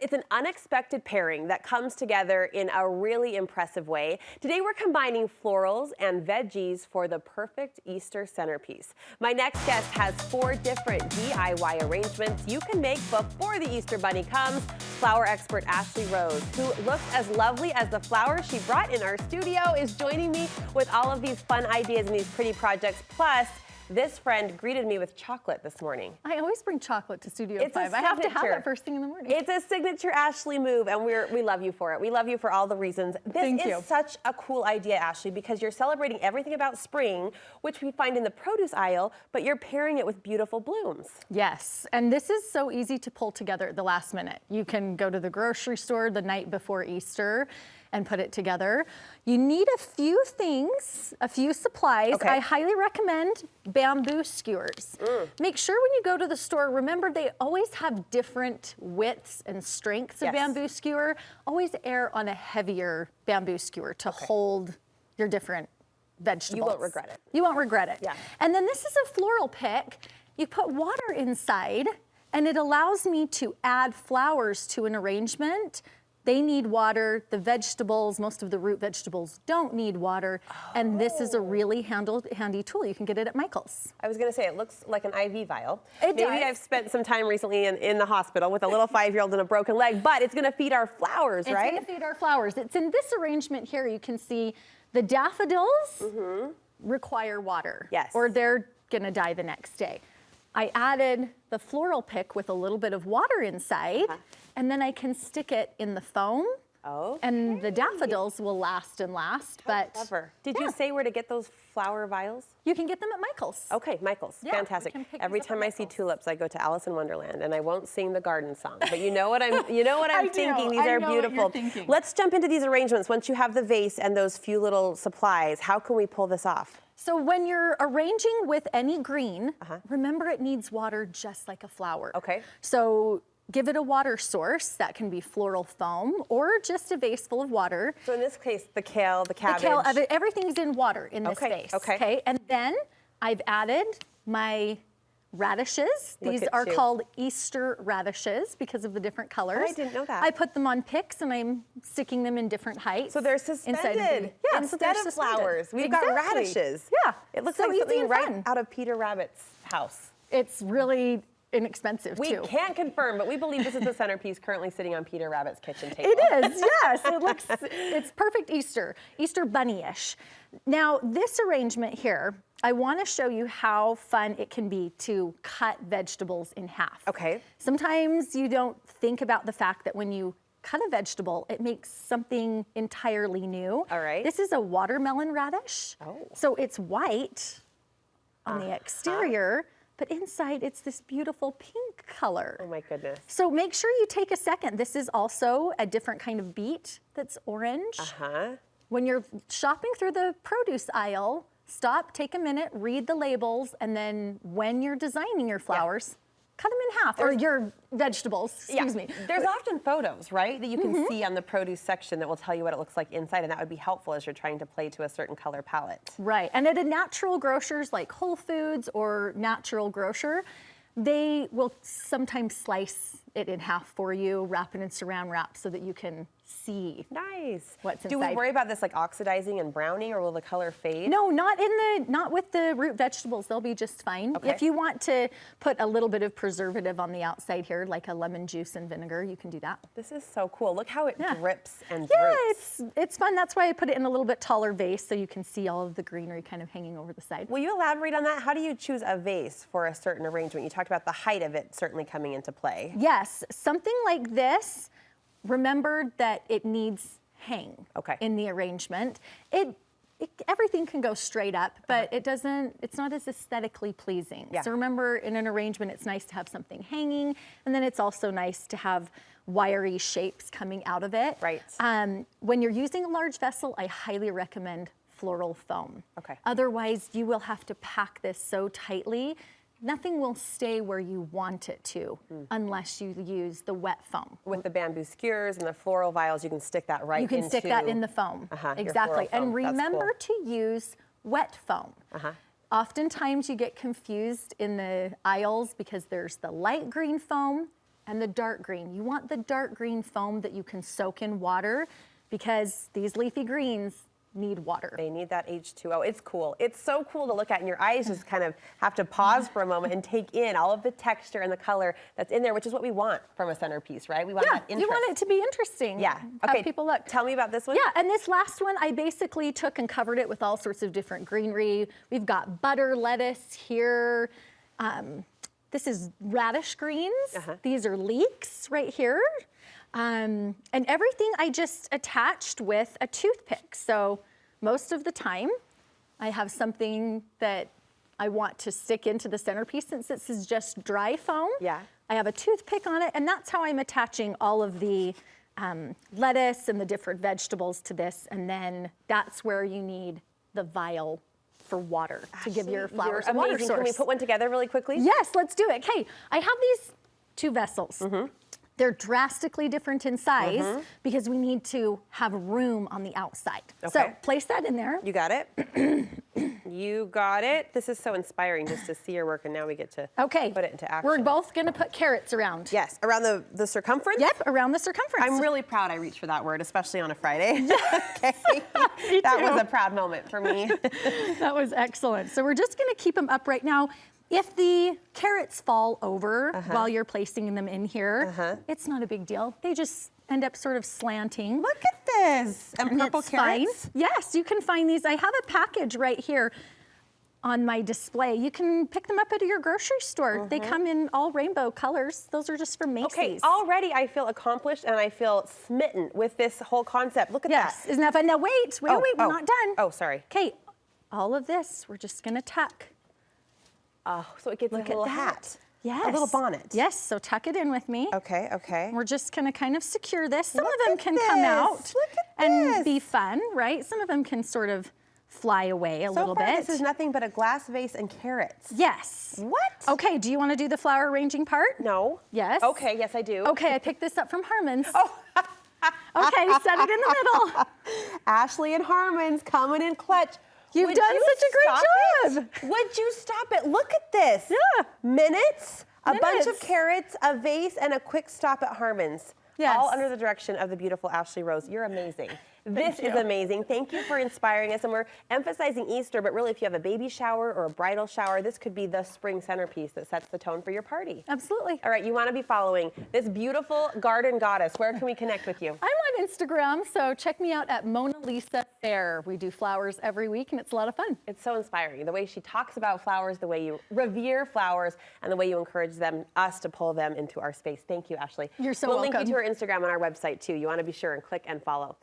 It's an unexpected pairing that comes together in a really impressive way. Today we're combining florals and veggies for the perfect Easter centerpiece. My next guest has 4 different DIY arrangements you can make before the Easter bunny comes. Flower expert Ashley Rose, who looks as lovely as the flowers she brought in our studio, is joining me with all of these fun ideas and these pretty projects. Plus, this friend greeted me with chocolate this morning. I always bring chocolate to Studio It's 5. I have to have it first thing in the morning. It's a signature Ashley move, and we love you for it. We love you for all the reasons. This is such a cool idea, Ashley, because you're celebrating everything about spring, which we find in the produce aisle, but you're pairing it with beautiful blooms. Yes, and this is so easy to pull together at the last minute. You can go to the grocery store the night before Easter and put it together. You need a few things, a few supplies. Okay. I highly recommend bamboo skewers. Make sure when you go to the store, remember they always have different widths and strengths of bamboo skewer. Always err on a heavier bamboo skewer to hold your different vegetables. You won't regret it. You won't regret it. Yeah. And then this is a floral pick. You put water inside, and it allows me to add flowers to an arrangement. They need water. The vegetables, most of the root vegetables don't need water. And this is a really handy tool. You can get it at Michael's. I was gonna say, it looks like an IV vial. It does. Maybe I've spent some time recently in the hospital with a little 5-year-old and a broken leg, but it's gonna feed our flowers, right? It's gonna feed our flowers. It's in this arrangement here. You can see the daffodils require water. Yes. Or they're gonna die the next day. I added the floral pick with a little bit of water inside, and then I can stick it in the foam. And the daffodils will last and last. But clever. Did you say where to get those flower vials? You can get them at Michael's. Okay, Michael's. Yeah, fantastic. we can pick Every these up time at I see Michael's. tulips, I go to Alice in Wonderland, and I won't sing the garden song. But you know what I'm I do. thinking. These I are know what you're beautiful. thinking. Let's jump into these arrangements. Once you have the vase and those few little supplies, how can we pull this off? So when you're arranging with any green, remember it needs water just like a flower. Okay. So give it a water source. That can be floral foam or just a vase full of water. So in this case, the kale, the cabbage. The kale, everything's in water in this vase. Okay. And then I've added my radishes. These are called Easter radishes because of the different colors. Oh, I didn't know that. I put them on picks and I'm sticking them in different heights. So they're suspended Yeah, instead of flowers. We've got radishes. Yeah. It looks So like easy something and right fun. out of Peter Rabbit's house. It's really inexpensive We too. can't confirm, but we believe this is the centerpiece currently sitting on Peter Rabbit's kitchen table. It is, yes. It's perfect Easter bunny-ish. Now, this arrangement here, I want to show you how fun it can be to cut vegetables in half. Okay. Sometimes you don't think about the fact that when you cut a vegetable, it makes something entirely new. All right. This is a watermelon radish. So it's white on the exterior, but inside it's this beautiful pink color. Oh my goodness. So make sure you take a second. This is also a different kind of beet that's orange. When you're shopping through the produce aisle, stop, take a minute, read the labels, and then when you're designing your flowers, cut them in half, or your vegetables, excuse me. There's often photos, right, that you can see on the produce section that will tell you what it looks like inside, and that would be helpful as you're trying to play to a certain color palette. Right, and at a natural grocers like Whole Foods or Natural Grocer, they will sometimes slice it in half for you, wrap it in saran wrap so that you can see what's inside. Do we worry about this like oxidizing and browning, or will the color fade? No, not with the root vegetables. They'll be just fine. If you want to put a little bit of preservative on the outside here, like a lemon juice and vinegar, you can do that. This is so cool. Look how it drips and droops. Yeah, it's fun. That's why I put it in a little bit taller vase so you can see all of the greenery kind of hanging over the side. Will you elaborate on that? How do you choose a vase for a certain arrangement? You talked about the height of it certainly coming into play. Yes, something like this. Remember that it needs hang in the arrangement. Everything can go straight up, but it's not as aesthetically pleasing. So remember, in an arrangement, it's nice to have something hanging, and then it's also nice to have wiry shapes coming out of it. Right. When you're using a large vessel, I highly recommend floral foam. Otherwise, you will have to pack this so tightly nothing will stay where you want it to unless you use the wet foam. With the bamboo skewers and the floral vials, you can stick that right into... You can stick that in the foam, exactly. And remember to use wet foam. Oftentimes you get confused in the aisles because there's the light green foam and the dark green. You want the dark green foam that you can soak in water because these leafy greens need water. They need that H2O. It's cool. It's so cool to look at, and your eyes just kind of have to pause for a moment and take in all of the texture and the color that's in there, which is what we want from a centerpiece, right? We want that interest. You want it to be interesting. Yeah. Okay. How people look. Tell me about this one. Yeah, and this last one, I basically took and covered it with all sorts of different greenery. We've got butter lettuce here. This is radish greens. These are leeks right here. And everything I just attached with a toothpick. So most of the time I have something that I want to stick into the centerpiece since this is just dry foam. Yeah. I have a toothpick on it, and that's how I'm attaching all of the lettuce and the different vegetables to this. And then that's where you need the vial for water to give your flowers a water source. Can we put one together really quickly? Yes, let's do it. Okay, I have these 2 vessels. They're drastically different in size because we need to have room on the outside. So place that in there. You got it. You got it. This is so inspiring just to see your work, and now we get to put it into action. We're both going to put carrots around. Yes, around the circumference? Yep, around the circumference. I'm really proud I reached for that word, especially on a Friday. Okay. That was a proud moment for me. That was excellent. So we're just going to keep them upright now. If the carrots fall over while you're placing them in here, it's not a big deal. They just end up sort of slanting. Look at this. And purple carrots? Fine. Yes, you can find these. I have a package right here on my display. You can pick them up at your grocery store. They come in all rainbow colors. Those are just from Macy's. Okay, already I feel accomplished and I feel smitten with this whole concept. Look at that. Yes, isn't that fun? Now wait, we're not done. Oh, sorry. Okay, all of this, we're just gonna tuck. Oh, so it gets a little hat. Yes. A little bonnet. Yes, so tuck it in with me. Okay, okay. We're just gonna kind of secure this. Some of them can come out and be fun, right? Some of them can sort of fly away a little bit. This is nothing but a glass vase and carrots. Yes. What? Okay, do you wanna do the flower arranging part? No. Yes. Okay, yes I do. Okay, I picked this up from Harmon's. Oh. Okay, set it in the middle. Ashley and Harmon's coming in clutch. You've done such a great job. Would you stop it? Look at this. Yeah. Minutes, a bunch of carrots, a vase, and a quick stop at Harmon's. Yes. All under the direction of the beautiful Ashley Rose. You're amazing. This is amazing. Thank you for inspiring us. And we're emphasizing Easter, but really if you have a baby shower or a bridal shower, this could be the spring centerpiece that sets the tone for your party. Absolutely. All right, you want to be following this beautiful garden goddess. Where can we connect with you? I'm on Instagram, so check me out at Mona Lisa Fair. We do flowers every week, and it's a lot of fun. It's so inspiring. The way she talks about flowers, the way you revere flowers, and the way you encourage us to pull them into our space. Thank you, Ashley. You're so welcome. welcome. We'll link you to her Instagram on our website, too. You want to be sure and click and follow.